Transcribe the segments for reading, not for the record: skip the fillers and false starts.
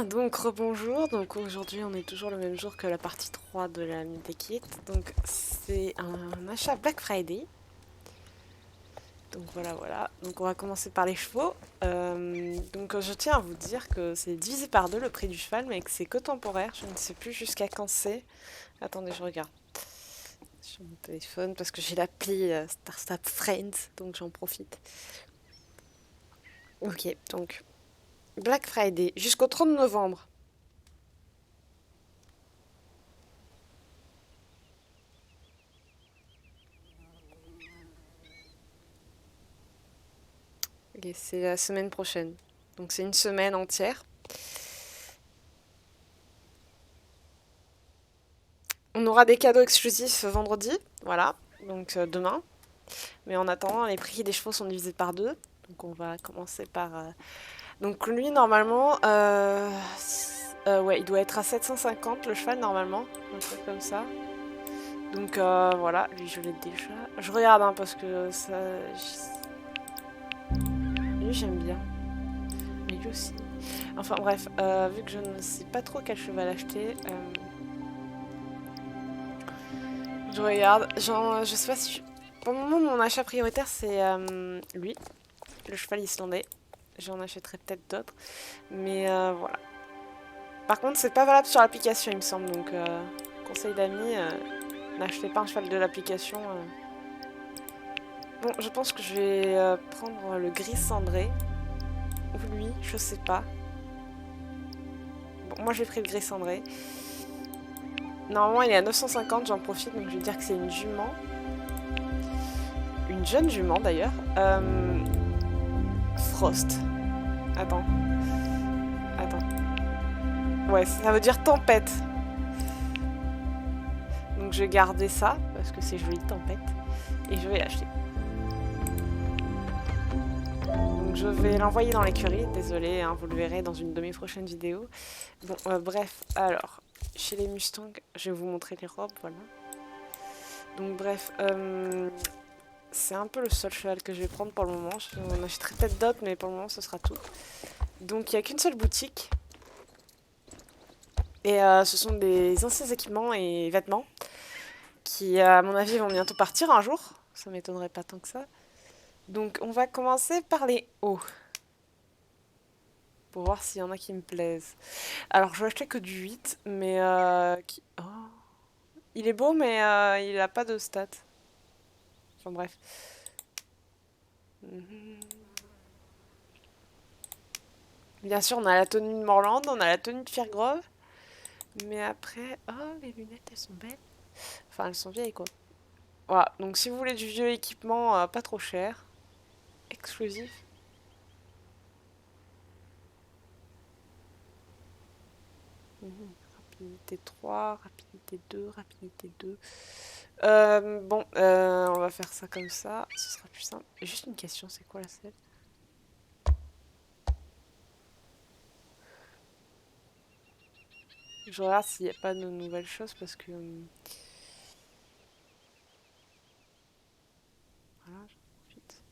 Donc rebonjour, donc aujourd'hui on est toujours le même jour que la partie 3 de la Kit. Donc c'est un achat Black Friday. Donc voilà. Donc on va commencer par les chevaux. Donc je tiens à vous dire que c'est divisé par deux le prix du cheval, mais que c'est que temporaire. Je ne sais plus jusqu'à quand c'est. Attendez, je regarde sur mon téléphone parce que j'ai l'appli Star Stable Friends, donc j'en profite. Ok, donc Black Friday jusqu'au 30 novembre. Et c'est la semaine prochaine. Donc c'est une semaine entière. On aura des cadeaux exclusifs vendredi, voilà, donc demain. Mais en attendant, les prix des chevaux sont divisés par deux. Donc on va commencer par... Donc lui, normalement, ouais, il doit être à 750 le cheval, normalement. Un truc comme ça. Donc voilà, lui, je l'ai déjà. Je regarde, hein, parce que ça... Lui, j'aime bien. Mais lui aussi. Enfin bref, vu que je ne sais pas trop quel cheval acheter... je regarde. Genre, je sais pas si... Pour le moment, mon achat prioritaire, c'est lui, le cheval islandais. J'en achèterai peut-être d'autres. Mais voilà. Par contre, c'est pas valable sur l'application, il me semble. Donc, conseil d'amis, n'achetez pas un cheval de l'application. Bon, je pense que je vais prendre le gris cendré. Ou lui, je sais pas. Bon, moi j'ai pris le gris cendré. Normalement, il est à 950, j'en profite. Donc, je vais dire que c'est une jument. Une jeune jument d'ailleurs. Frost. Attends. Attends. Ouais, ça veut dire tempête. Donc je vais garder ça, parce que c'est joli, tempête. Et je vais l'acheter. Donc je vais l'envoyer dans l'écurie. Désolé, hein, vous le verrez dans une de mes prochaines vidéos. Bon, bref, alors, chez les Mustangs, je vais vous montrer les robes, voilà. Donc bref, c'est un peu le seul cheval que je vais prendre pour le moment. On achèterai peut-être d'autres, mais pour le moment, ce sera tout. Donc il n'y a qu'une seule boutique. Et ce sont des anciens équipements et vêtements qui, à mon avis, vont bientôt partir un jour. Ça m'étonnerait pas tant que ça. Donc on va commencer par les hauts. Pour voir s'il y en a qui me plaisent. Alors je vais acheter que du 8, mais oh. Il est beau, mais il a pas de stats. Enfin bref. Mhm. Bien sûr, on a la tenue de Morland, on a la tenue de Firgrove. Mais après... Oh, les lunettes, elles sont belles. Enfin, elles sont vieilles, quoi. Voilà, donc si vous voulez du vieux équipement pas trop cher, exclusif. Mhm. Rapidité 3, rapidité 2, rapidité 2. Bon, on va faire ça comme ça, ce sera plus simple. Juste une question, c'est quoi la selle? Je regarde s'il n'y a pas de nouvelles choses parce que... voilà, j'en profite.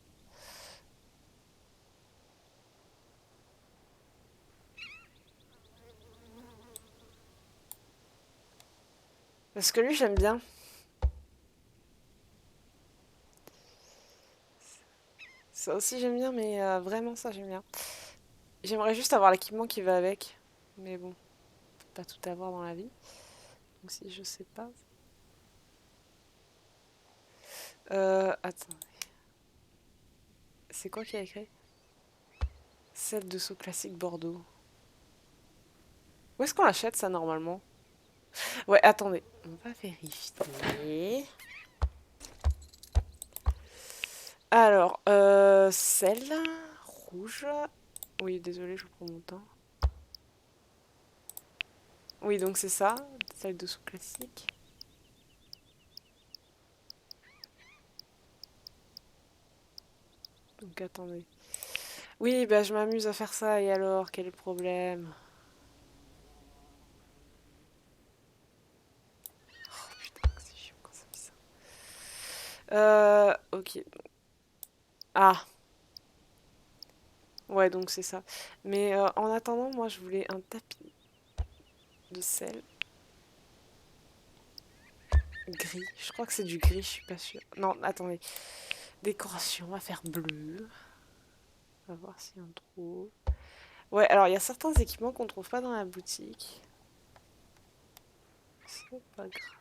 Parce que lui, j'aime bien. Ça aussi, j'aime bien, mais vraiment, ça, j'aime bien. J'aimerais juste avoir l'équipement qui va avec. Mais bon, on peut pas tout avoir dans la vie. Donc si je sais pas... Attends. C'est quoi qui a écrit? Celle de saut classique Bordeaux. Où est-ce qu'on achète ça normalement? Ouais, attendez. On va vérifier. Alors, celle rouge. Oui, désolé, je prends mon temps. Oui, donc c'est ça, celle de sous classique. Donc attendez. Oui, bah je m'amuse à faire ça et alors, quel est le problème? Oh putain, c'est chiant quand ça fait ça. Ok. Ah, Ouais, donc c'est ça. Mais en attendant, moi, je voulais un tapis de sel gris. Je crois que c'est du gris, je suis pas sûre. Non, attendez. Décoration, on va faire bleu. On va voir si on trouve. Ouais, alors il y a certains équipements qu'on trouve pas dans la boutique. C'est pas grave.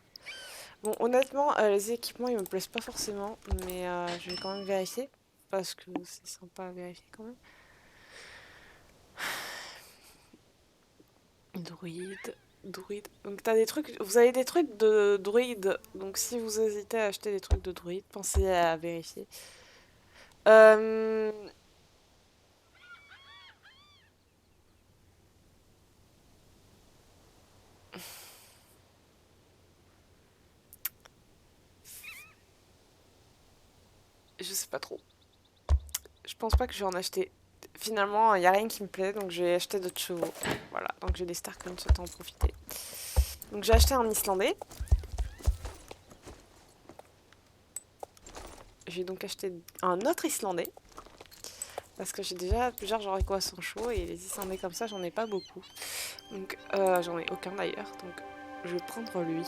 Bon, honnêtement, les équipements, ils me plaisent pas forcément, mais je vais quand même vérifier, parce que c'est sympa à vérifier quand même. Druide, druide. Donc t'as des trucs, vous avez des trucs de druide, donc si vous hésitez à acheter des trucs de druide, pensez à vérifier. Euh, je sais pas trop. Je pense pas que je vais en acheter. Finalement, il n'y a rien qui me plaît, donc je vais acheter d'autres chevaux. Voilà, donc j'ai des Starcoins, autant en profiter. Donc j'ai acheté un Islandais. J'ai donc acheté un autre Islandais. Parce que j'ai déjà plusieurs genres équations chauds et les Islandais comme ça, j'en ai pas beaucoup. Donc j'en ai aucun d'ailleurs. Donc je vais prendre lui.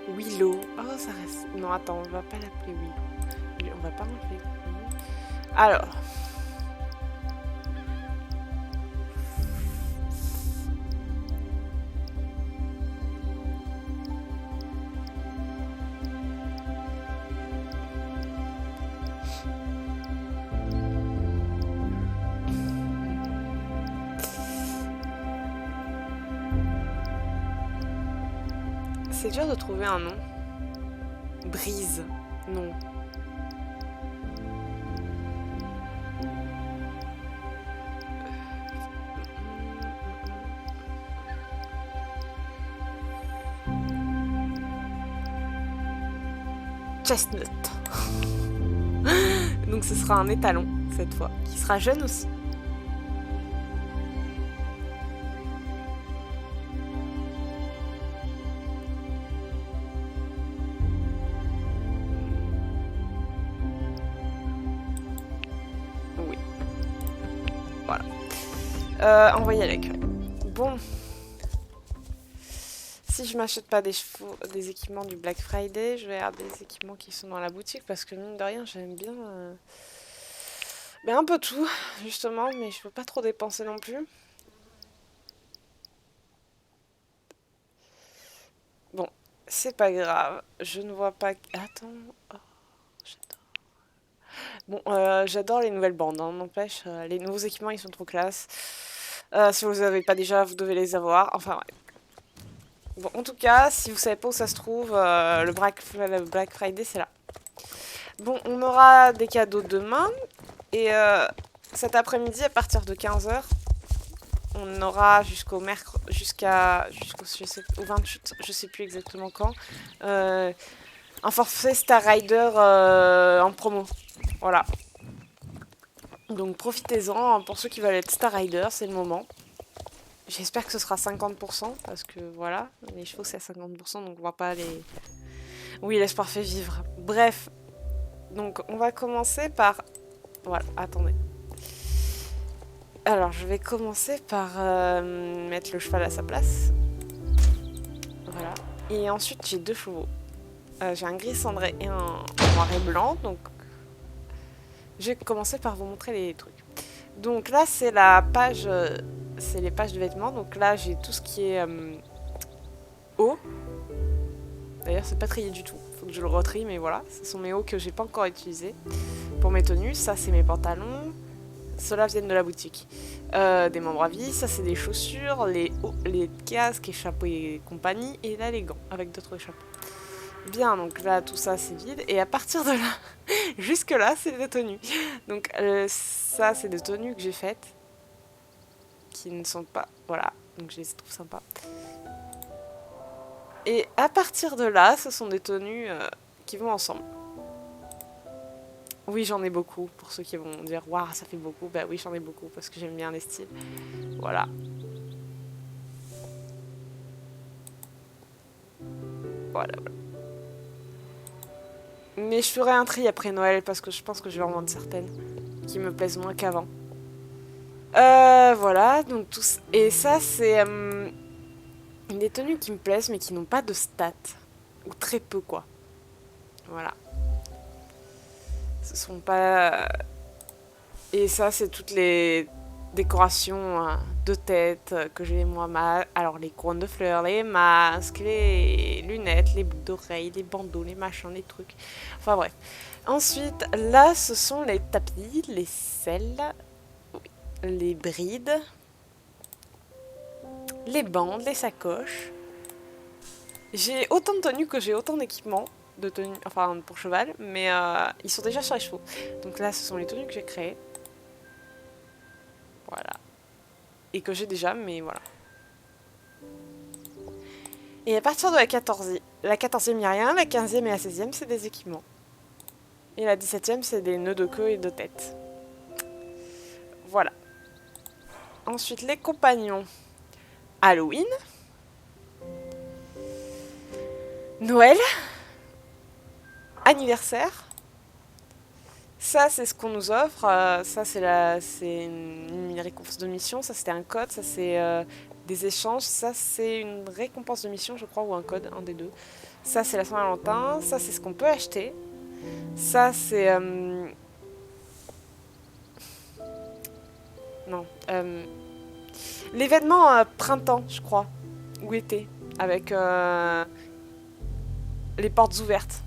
Willow. Oh, ça reste. Non, attends, on va pas l'appeler Willow. On va pas l'appeler. Alors, c'est dur de trouver un nom. Brise. Non. Chestnut. Donc ce sera un étalon cette fois, qui sera jeune aussi. Oui, voilà. Envoyer à l'accueil. Bon, si je m'achète pas des chevaux, des équipements du Black Friday, je vais regarder des équipements qui sont dans la boutique parce que mine de rien, j'aime bien un peu tout, justement, mais je veux pas trop dépenser non plus. Bon, c'est pas grave, je ne vois pas. Attends. Oh, j'adore. Bon, j'adore les nouvelles bandes, hein, n'empêche, les nouveaux équipements ils sont trop classe. Si vous les avez pas déjà, vous devez les avoir. Enfin, ouais. Bon, en tout cas, si vous savez pas où ça se trouve, le Black Friday c'est là. Bon, on aura des cadeaux demain et cet après-midi à partir de 15 h, on aura jusqu'au 28, je sais plus exactement quand, euh, un forfait Star Rider en promo. Voilà. Donc profitez-en, pour ceux qui veulent être Star Rider, c'est le moment. J'espère que ce sera 50% parce que voilà, les chevaux c'est à 50%, donc on va pas les... Oui, l'espoir fait vivre. Bref, donc on va commencer par... Voilà, attendez. Alors je vais commencer par mettre le cheval à sa place. Voilà. Et ensuite j'ai deux chevaux. J'ai un gris cendré et un noir et blanc, donc je vais commencer par vous montrer les trucs. Donc là c'est la page... c'est les pages de vêtements, donc là j'ai tout ce qui est haut. D'ailleurs, c'est pas trié du tout. Faut que je le retrie, mais voilà. Ce sont mes hauts que j'ai pas encore utilisés pour mes tenues. Ça, c'est mes pantalons. Ceux-là viennent de la boutique. Des membres à vis. Ça, c'est des chaussures, les casques, chapeaux et compagnie. Et là, les gants avec d'autres chapeaux. Bien, donc là, tout ça, c'est vide. Et à partir de là, jusque là, c'est des tenues. Donc, ça, c'est des tenues que j'ai faites. Qui ne sont pas... Voilà. Donc, je les trouve sympas. Et à partir de là, ce sont des tenues qui vont ensemble. Oui, j'en ai beaucoup. Pour ceux qui vont dire, waouh, ça fait beaucoup. Bah oui, j'en ai beaucoup parce que j'aime bien les styles. Voilà. Voilà, voilà. Mais je ferai un tri après Noël parce que je pense que je vais en vendre certaines. qui me plaisent moins qu'avant. Voilà, donc tous. Et ça, c'est des tenues qui me plaisent, mais qui n'ont pas de stats. Ou très peu, quoi. Voilà. Ce sont pas. Et ça, c'est toutes les décorations de tête que j'ai moi. Alors, les couronnes de fleurs, les masques, les lunettes, les boucles d'oreilles, les bandeaux, les machins, les trucs. Enfin, bref. Ensuite, là, ce sont les tapis, les selles, les brides, les bandes, les sacoches. J'ai autant de tenues que j'ai autant d'équipements. De tenues, enfin, pour cheval, mais ils sont déjà sur les chevaux. Donc là, ce sont les tenues que j'ai créées. Voilà. Et que j'ai déjà, mais voilà. Et à partir de la 14e, il n'y a rien. La 15e et la 16e, c'est des équipements. Et la 17e, c'est des nœuds de queue et de tête. Voilà. Ensuite, les compagnons. Halloween. Noël. Anniversaire. Ça, c'est ce qu'on nous offre. Ça, c'est une récompense de mission. Ça, c'était un code. Ça, c'est des échanges. Ça, c'est une récompense de mission, je crois, ou un code, un des deux. Ça, c'est la Saint-Valentin. Ça, c'est ce qu'on peut acheter. Ça, c'est... non. L'événement printemps, je crois. Ou été. Avec les portes ouvertes.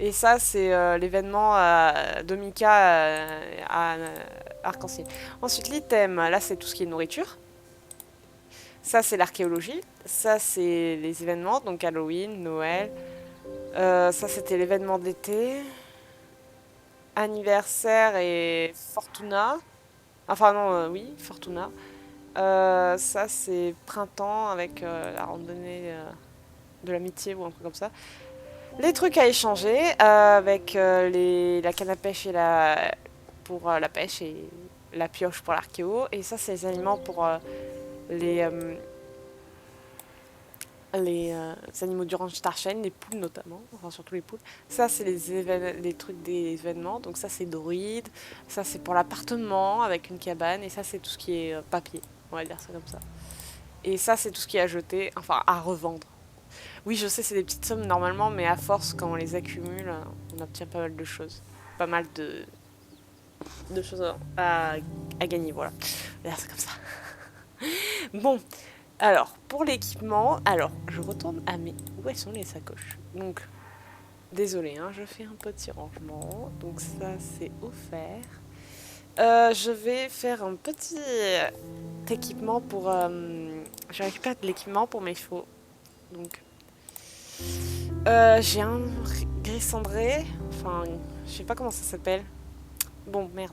Et ça, c'est l'événement de Mika à Arc-en-Ciel. Ensuite, l'item, là, c'est tout ce qui est nourriture. Ça, c'est l'archéologie. Ça, c'est les événements, donc Halloween, Noël. Ça, c'était l'événement d'été. Anniversaire et Fortuna. Enfin, non, oui, Fortuna. Ça, c'est printemps avec la randonnée de l'amitié ou un truc comme ça. Les trucs à échanger avec la canne à pêche et pour la pêche et la pioche pour l'archéo. Et ça, c'est les aliments pour les, euh, les animaux du ranch Starchen, les poules notamment, enfin surtout les poules. Ça, c'est les trucs des événements. Donc ça, c'est druide. Ça, c'est pour l'appartement avec une cabane. Et ça, c'est tout ce qui est papier. On va dire ça comme ça. Et ça, c'est tout ce qui est à jeter, enfin à revendre. Oui, je sais, c'est des petites sommes normalement, mais à force, quand on les accumule, on obtient pas mal de choses. Pas mal de choses à gagner, voilà. D'ailleurs, c'est comme ça. Bon, alors, pour l'équipement, alors, je retourne à mes... Où sont les sacoches? Donc, désolé, hein, je fais un petit rangement. Donc ça, c'est offert. Je vais faire un petit équipement pour... je récupère de l'équipement pour mes chevaux. Donc, j'ai un gris cendré. Enfin, je sais pas comment ça s'appelle. Bon, merde.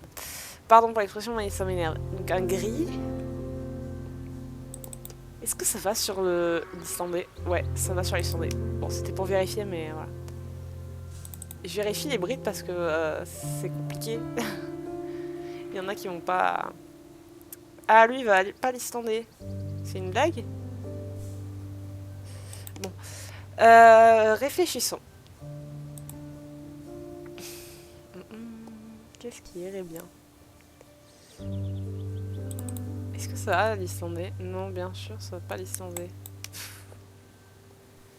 Pardon pour l'expression, mais ça m'énerve. Donc, un gris. Est-ce que ça va sur l'islandais? Ouais, ça va sur l'islandais. Bon, c'était pour vérifier, mais voilà. Je vérifie les brides parce que c'est compliqué. Il y en a qui vont pas. Ah, lui, il va pas l'islandais. C'est une blague? Bon. Réfléchissons. Qu'est-ce qui irait bien? Est-ce que ça va l'islandais? Non, bien sûr, ça va pas l'islandais.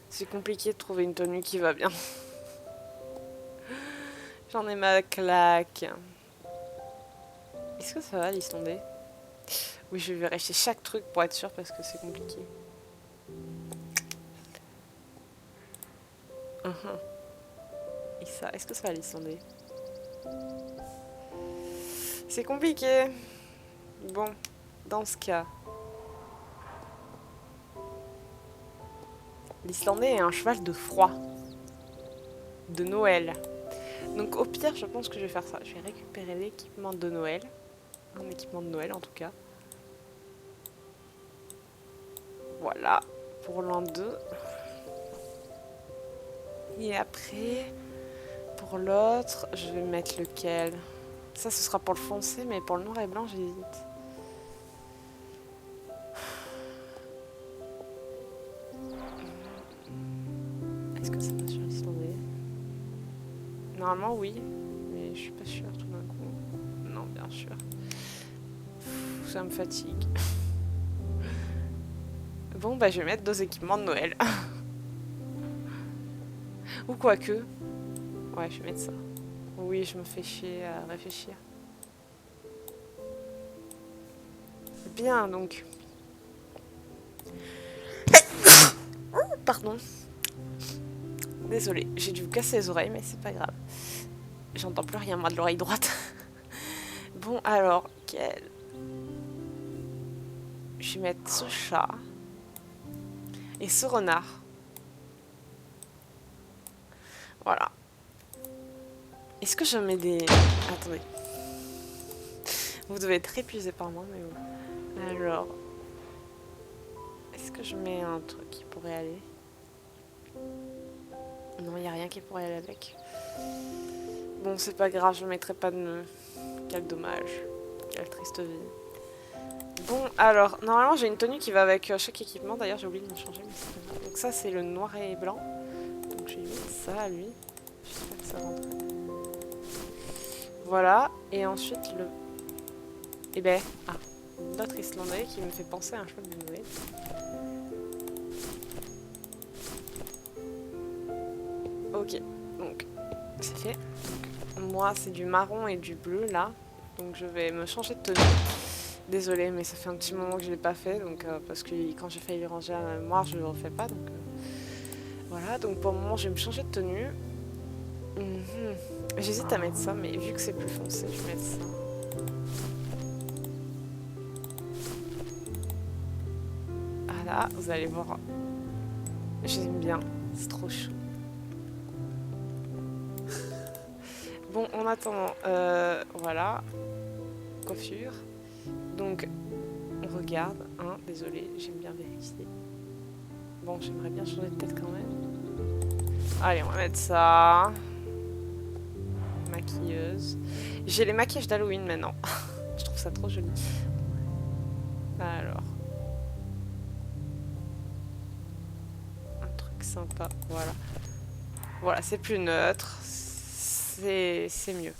C'est compliqué de trouver une tenue qui va bien. J'en ai ma claque. Est-ce que ça va l'islandais? Oui, je vais vérifier chaque truc pour être sûr parce que c'est compliqué. Et ça, est-ce que ça va l'islandais? C'est compliqué. Bon, dans ce cas, l'islandais est un cheval de froid. De Noël. Donc au pire, je pense que je vais faire ça. Je vais récupérer l'équipement de Noël. Un équipement de Noël en tout cas. Voilà, pour l'an 2. Et après, pour l'autre, je vais mettre lequel? Ça, ce sera pour le foncé, mais pour le noir et blanc, j'hésite. Est-ce que ça va sur l'islandais? Normalement, oui, mais je suis pas sûre tout d'un coup. ça me fatigue. Bon, bah je vais mettre 2 équipements de Noël. Ou quoique. Ouais, je vais mettre ça. Oui, je me fais chier à réfléchir. Bien, donc. Pardon. Désolée, j'ai dû vous casser les oreilles, mais c'est pas grave. J'entends plus rien, moi, de l'oreille droite. Bon, alors, quel... Je vais mettre ce chat. Et ce renard. Voilà. Est-ce que je mets des... Attendez. Vous devez être épuisé par moi, mais bon. Alors... Est-ce que je mets un truc qui pourrait aller? Non, il n'y a rien qui pourrait aller avec. Bon, c'est pas grave, je mettrai pas de nœud. Quel dommage. Quelle triste vie. Bon, alors, normalement, j'ai une tenue qui va avec chaque équipement. D'ailleurs, j'ai oublié de me changer, mais c'est pas grave. Donc ça, c'est le noir et blanc. Donc, j'ai mis ça à lui. J'espère que ça rentre. Voilà. Et ensuite, le... Eh ben, notre Islandais qui me fait penser à un cheval de Noël. Ok, donc, c'est fait. Donc, moi, c'est du marron et du bleu, là. Donc, je vais me changer de tenue. Désolée, mais ça fait un petit moment que je l'ai pas fait, donc parce que quand j'ai failli ranger à la mémoire, je le refais pas, donc voilà. Donc pour le moment, je vais me changer de tenue. J'hésite à mettre ça, mais vu que c'est plus foncé, je vais mettre ça. Ah là, vous allez voir. J'aime bien, c'est trop chaud. Bon, en attendant, voilà, coiffure. Donc, on regarde, hein, désolé, j'aime bien vérifier. Bon, j'aimerais bien changer de tête quand même. Allez, on va mettre ça. Maquilleuse. J'ai les maquillages d'Halloween maintenant. Je trouve ça trop joli. Alors. Un truc sympa, voilà. Voilà, c'est plus neutre. C'est mieux.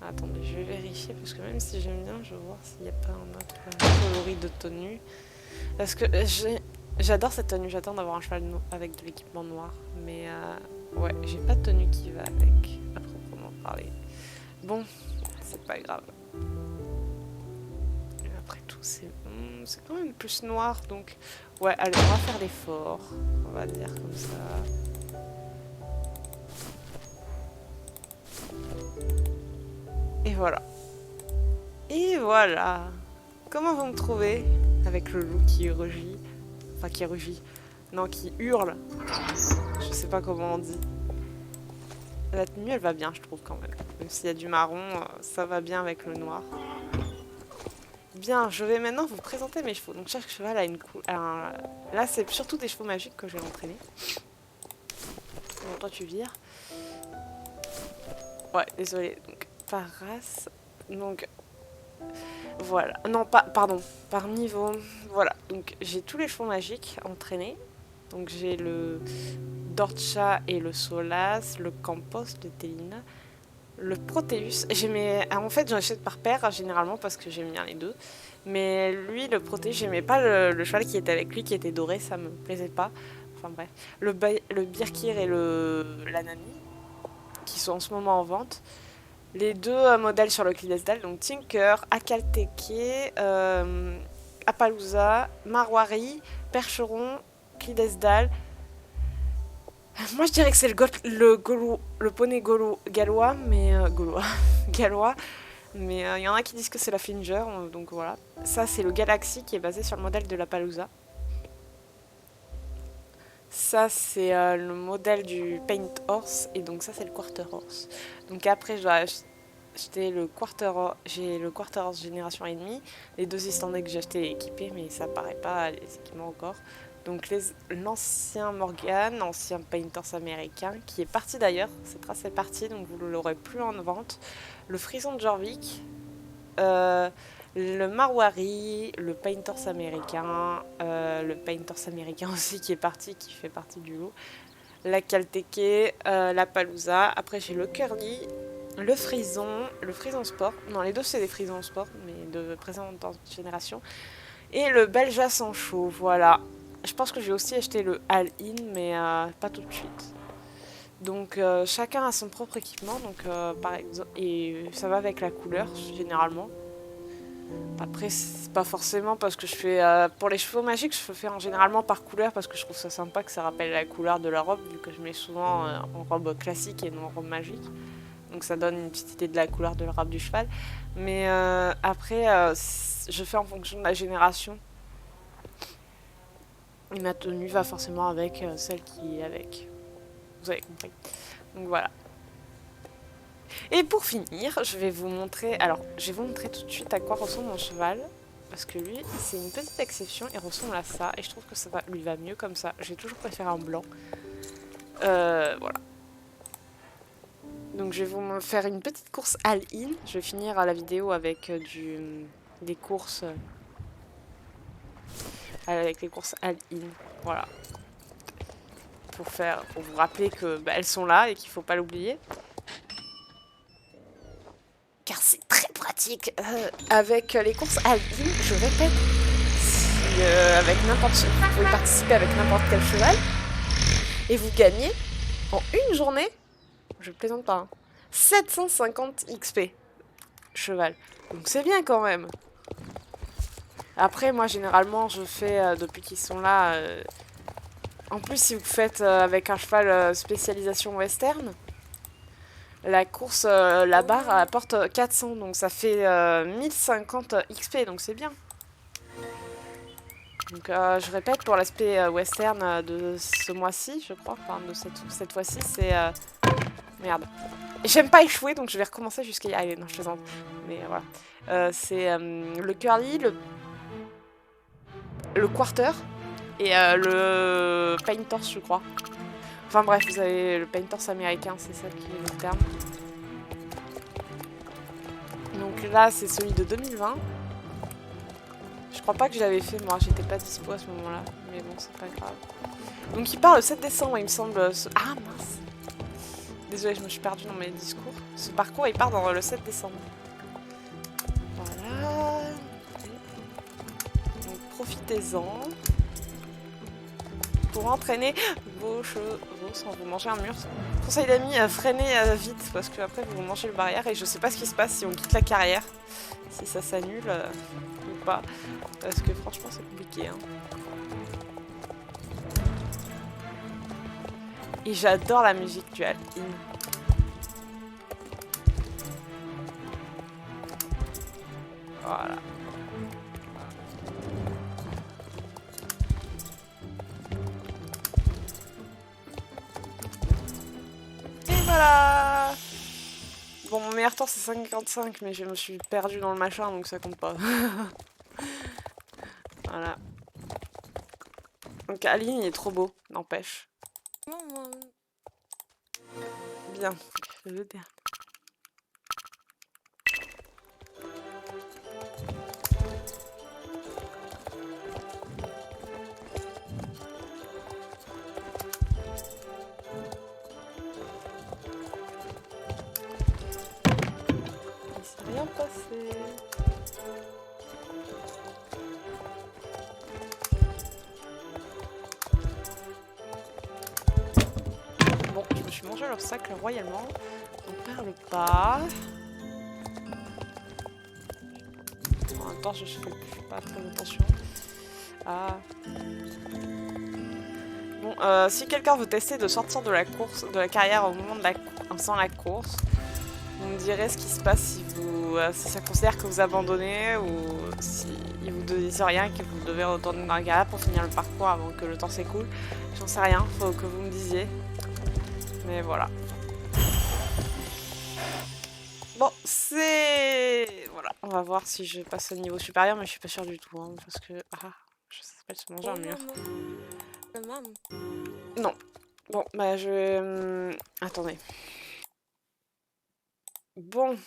Attendez, je vais vérifier parce que même si j'aime bien, je vais voir s'il n'y a pas un autre coloris de tenue. Parce que j'adore cette tenue, j'attends d'avoir un cheval avec de l'équipement noir. Mais ouais, j'ai pas de tenue qui va avec, à proprement parler. Bon, c'est pas grave. Et après tout, c'est quand même plus noir, donc... Ouais, allez, on va faire l'effort. On va dire comme ça. Et voilà. Et voilà. Comment vous me trouvez avec le loup qui rugit? Enfin, qui rugit. Non, qui hurle. Je sais pas comment on dit. La tenue, elle va bien, je trouve, quand même. Même s'il y a du marron, ça va bien avec le noir. Bien, je vais maintenant vous présenter mes chevaux. Donc, chaque cheval a une couleur. Là, c'est surtout des chevaux magiques que je vais entraîner. Bon, toi, tu vires. Ouais, désolé. Donc, par race. Donc, voilà. Non, pas, pardon. Par niveau. Voilà. Donc, j'ai tous les chevaux magiques entraînés. Donc, j'ai le Dorcha et le Solas, le Campos de Télina, le Proteus. En fait, j'en achète par paire, généralement, parce que j'aime bien les deux. Mais lui, le Proteus, j'aimais pas le cheval qui était avec lui, qui était doré, ça me plaisait pas. Enfin bref. Le Birkir et la Nani, qui sont en ce moment en vente. Les deux modèles sur le Clydesdale, donc Tinker, Akalteke, Appaloosa, Marwari, Percheron, Clydesdale. Moi je dirais que c'est le poney gallois, mais gaulois, gallois, mais il y en a qui disent que c'est la Finger, donc voilà. Ça c'est le Galaxy qui est basé sur le modèle de la Palooza. Ça c'est le modèle du Paint Horse, et donc ça c'est le Quarter Horse. Donc après je dois acheter j'ai le Quarter Horse génération et demie, les deux Islandais que j'ai acheté équipés, mais ça paraît pas les équipements encore. Donc l'ancien Morgan, l'ancien Painters américain, qui est parti d'ailleurs, cette race est partie, donc vous ne l'aurez plus en vente. Le Frison de Jorvik, le Marwari, le Painters américain aussi qui est parti, qui fait partie du lot. La Kalteke, la Palooza. Après j'ai le Curly, le frison sport. Non, les deux c'est des frisons sport, mais de présente génération. Et le belge sans chaud, voilà. Je pense que j'ai aussi acheté le All-in, mais pas tout de suite. Donc chacun a son propre équipement, donc par exemple, et ça va avec la couleur généralement. Après c'est pas forcément parce que je fais pour les cheveux magiques, je fais en généralement par couleur parce que je trouve ça sympa que ça rappelle la couleur de la robe vu que je mets souvent en robe classique et non en robe magique. Donc ça donne une petite idée de la couleur de la robe du cheval. Mais après je fais en fonction de la génération. Et ma tenue va forcément avec celle qui est avec. Vous avez compris. Donc voilà. Et pour finir, je vais vous montrer. Alors, je vais vous montrer tout de suite à quoi ressemble mon cheval. Parce que lui, c'est une petite exception. Il ressemble à ça. Et je trouve que ça lui va mieux comme ça. J'ai toujours préféré en blanc. Voilà. Donc, je vais vous faire une petite course all-in. Je vais finir la vidéo avec des courses. Avec les courses all-in. Voilà. Pour vous rappeler que elles sont là et qu'il ne faut pas l'oublier. Car c'est très pratique. Avec les courses all-in, je répète, si, avec n'importe vous pouvez participer avec n'importe quel cheval et vous gagnez en une journée, je plaisante pas, 750 XP cheval. Donc c'est bien quand même. Après moi généralement je fais depuis qu'ils sont là. En plus si vous faites avec un cheval spécialisation western. La course, la barre apporte 400, donc ça fait 1050 XP, donc c'est bien. Donc je répète, pour l'aspect western de ce mois-ci, je crois, enfin de cette fois-ci, c'est... Merde. J'aime pas échouer, donc je vais recommencer jusqu'à y arriver. Non, je plaisante. Mais voilà. C'est le curly, le quarter et le painters, je crois. Enfin bref, vous avez le painters américain, c'est ça qui est le terme. Donc là, c'est celui de 2020. Je crois pas que je l'avais fait, moi, j'étais pas dispo à ce moment-là. Mais bon, c'est pas grave. Donc il part le 7 décembre, il me semble. Ah mince. Désolée, je me suis perdue dans mes discours. Ce parcours, il part dans le 7 décembre. Voilà. Donc profitez-en. Pour entraîner vos chevaux sans vous manger un mur. Conseil d'amis, freinez vite parce que après vous mangez le barrière et je sais pas ce qui se passe si on quitte la carrière. Si ça s'annule ou pas. Parce que franchement c'est compliqué. Hein. Et j'adore la musique du All-in. Voilà. Et voilà. Bon, mon meilleur temps c'est 5,55 mais je me suis perdue dans le machin donc ça compte pas. Voilà. Donc All-in il est trop beau, n'empêche. Bien, le dernier. Il s'est rien passé. Bon, je me suis mangé l'obstacle royalement. On perd le pas. En même temps, je fais pas très attention. Ah. Bon, si quelqu'un veut tester de sortir de la course, de la carrière au moment de sans la course, vous me direz ce qui se passe si ça considère que vous abandonnez ou si ils vous disent rien et que vous devez retourner dans la carrière pour finir le parcours avant que le temps s'écoule. J'en sais rien, faut que vous me disiez. Mais voilà. Bon, c'est... Voilà, on va voir si je passe au niveau supérieur, mais je suis pas sûre du tout, hein, parce que... Ah, je sais pas se manger un mur. Non. Bon, bah je vais... Attendez. Bon.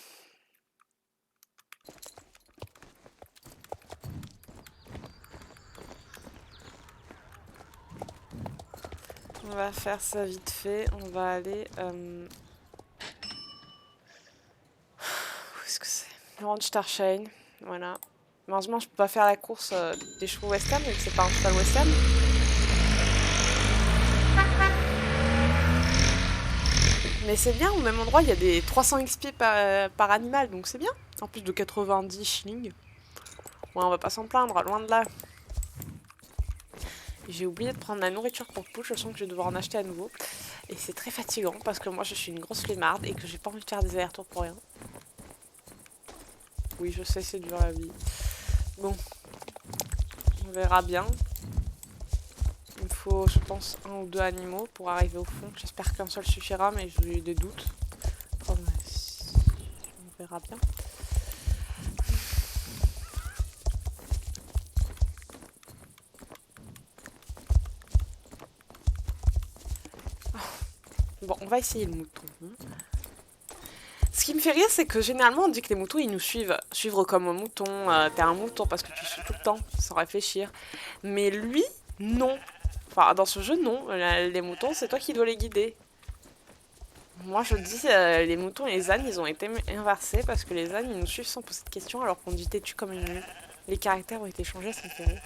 On va faire ça vite fait. On va aller... qu'est-ce que c'est? Ranch-Starshine, voilà. Malheureusement, je peux pas faire la course des chevaux western, vu que c'est pas un cheval western. Mais c'est bien, au même endroit, il y a des 300 XP par animal, donc c'est bien. En plus de 90 shillings. Ouais, on va pas s'en plaindre, loin de là. J'ai oublié de prendre la nourriture pour poules, je sens que je vais devoir en acheter à nouveau. Et c'est très fatigant, parce que moi je suis une grosse flemmarde et que j'ai pas envie de faire des allers-retours pour rien. Oui, je sais, c'est dur la vie. Bon, on verra bien. Il me faut, je pense, 1 ou 2 animaux pour arriver au fond. J'espère qu'un seul suffira, mais j'ai eu des doutes. Enfin, on verra bien. Bon, on va essayer le mouton. Ce qui me fait rire, c'est que généralement on dit que les moutons ils nous suivent. Suivre comme un mouton, t'es un mouton parce que tu suis tout le temps, sans réfléchir. Mais lui, non. Enfin, dans ce jeu, non. Les moutons, c'est toi qui dois les guider. Moi, je dis, les moutons et les ânes, ils ont été inversés parce que les ânes, ils nous suivent sans poser de questions alors qu'on dit têtu comme une mule. Les caractères ont été changés, ça me fait rire.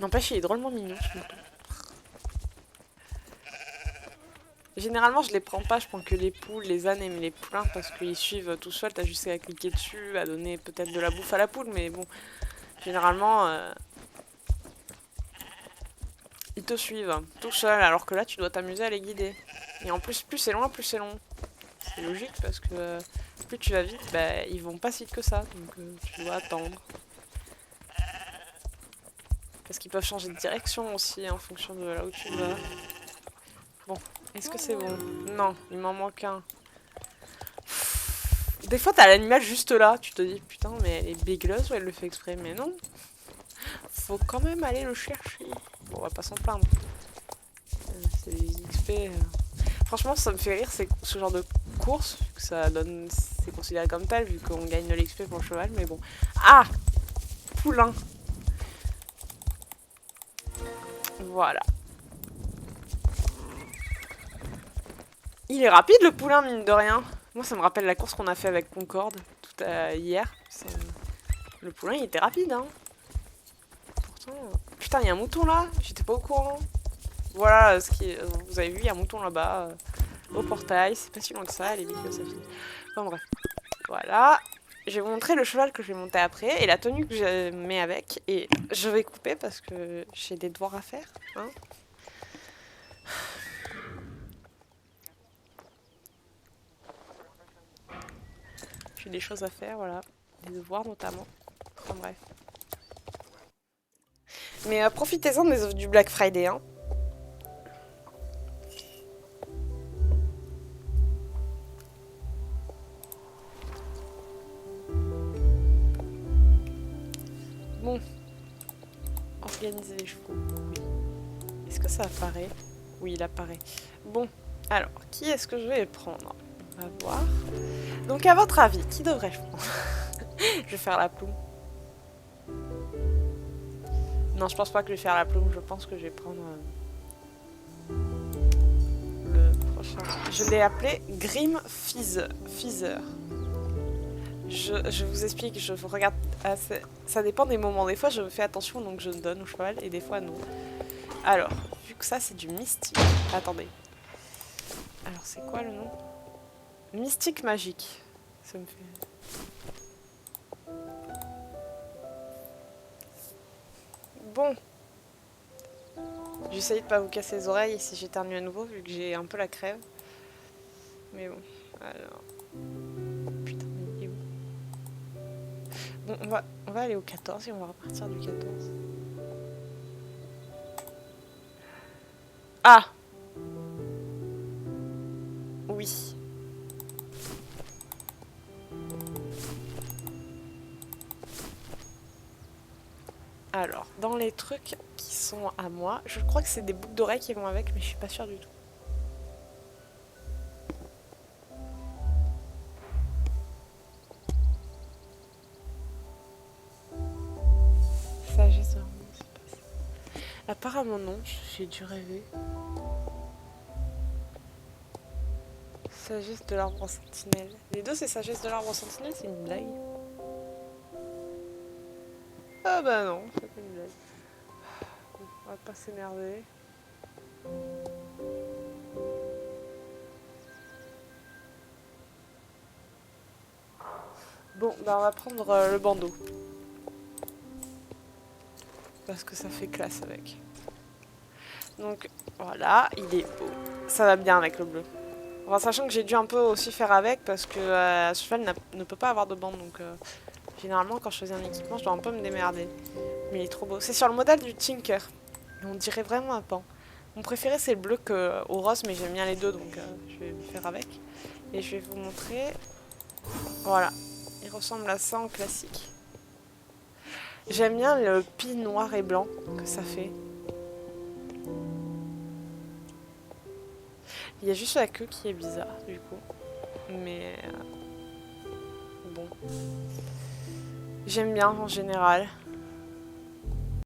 N'empêche, il est drôlement mignon, ce mouton. Généralement, je les prends pas, je prends que les poules, les ânes et les poulains parce qu'ils suivent tout seuls. T'as juste à cliquer dessus, à donner peut-être de la bouffe à la poule, mais bon, généralement, ils te suivent tout seuls alors que là, tu dois t'amuser à les guider. Et en plus, plus c'est loin, plus c'est long. C'est logique parce que plus tu vas vite, bah, ils vont pas si vite que ça, donc tu dois attendre. Parce qu'ils peuvent changer de direction aussi en fonction de là où tu vas. Bon, est-ce que c'est bon? Non, il m'en manque un. Des fois, t'as l'animal juste là, tu te dis putain, mais elle est bégleuse ou elle le fait exprès? Mais non, faut quand même aller le chercher. Bon, on va pas s'en plaindre. C'est des XP. Franchement, ça me fait rire, c'est ce genre de course, vu que ça donne, c'est considéré comme tel, vu qu'on gagne de l'XP pour le cheval, mais bon. Ah! Poulain. Voilà. Il est rapide le poulain, mine de rien. Moi, ça me rappelle la course qu'on a fait avec Concorde hier. Le poulain, il était rapide, hein. Pourtant... Putain, il y a un mouton là. J'étais pas au courant. Voilà, vous avez vu, il y a un mouton là-bas. Au portail. C'est pas si loin que ça. Les vidéos, ça finit. Enfin bref. Voilà. Je vais vous montrer le cheval que je vais monter après. Et la tenue que je mets avec. Et je vais couper parce que j'ai des devoirs à faire. Hein. J'ai des choses à faire, voilà. Des devoirs notamment. Enfin bref. Mais profitez-en des offres du Black Friday, hein. Bon. Organiser les chevaux. Oui. Est-ce que ça apparaît? Oui, il apparaît. Bon. Alors, qui est-ce que je vais prendre? On va voir. Donc, à votre avis, qui devrais-je prendre? Je vais faire la plume. Non, je pense pas que je vais faire la plume. Je pense que je vais prendre le prochain. Je l'ai appelé Grim Feather. Je vous explique, je vous regarde assez... Ça dépend des moments. Des fois, je fais attention, donc je donne au cheval, et des fois, non. Alors, vu que ça, c'est du mystique... Attendez. Alors, c'est quoi le nom? Mystique magique. Ça me fait... Bon. J'essaye de pas vous casser les oreilles si j'éternue à nouveau, vu que j'ai un peu la crève. Mais bon, alors... Putain, il est où? Bon, on va aller au 14 et on va repartir du 14. Ah! Oui. Alors, dans les trucs qui sont à moi, je crois que c'est des boucles d'oreilles qui vont avec, mais je suis pas sûre du tout. Sagesse vraiment, c'est pas ça. Apparemment non, j'ai dû rêver. Sagesse de l'arbre en sentinelle. Les deux, c'est sagesse de l'arbre en sentinelle, c'est une blague. Ah bah non, c'est pas une blague. On va pas s'énerver. Bon, bah on va prendre le bandeau. Parce que ça fait classe avec. Donc voilà, il est beau. Ça va bien avec le bleu. Enfin, sachant que j'ai dû un peu aussi faire avec parce que ce cheval ne peut pas avoir de bande. Donc généralement quand je choisis un équipement, je dois un peu me démerder. Mais il est trop beau. C'est sur le modèle du Tinker. On dirait vraiment un pan. Mon préféré c'est le bleu au rose, mais j'aime bien les deux, donc je vais me faire avec. Et je vais vous montrer. Voilà, il ressemble à ça en classique. J'aime bien le pis noir et blanc que ça fait. Il y a juste la queue qui est bizarre du coup. Mais bon. J'aime bien en général.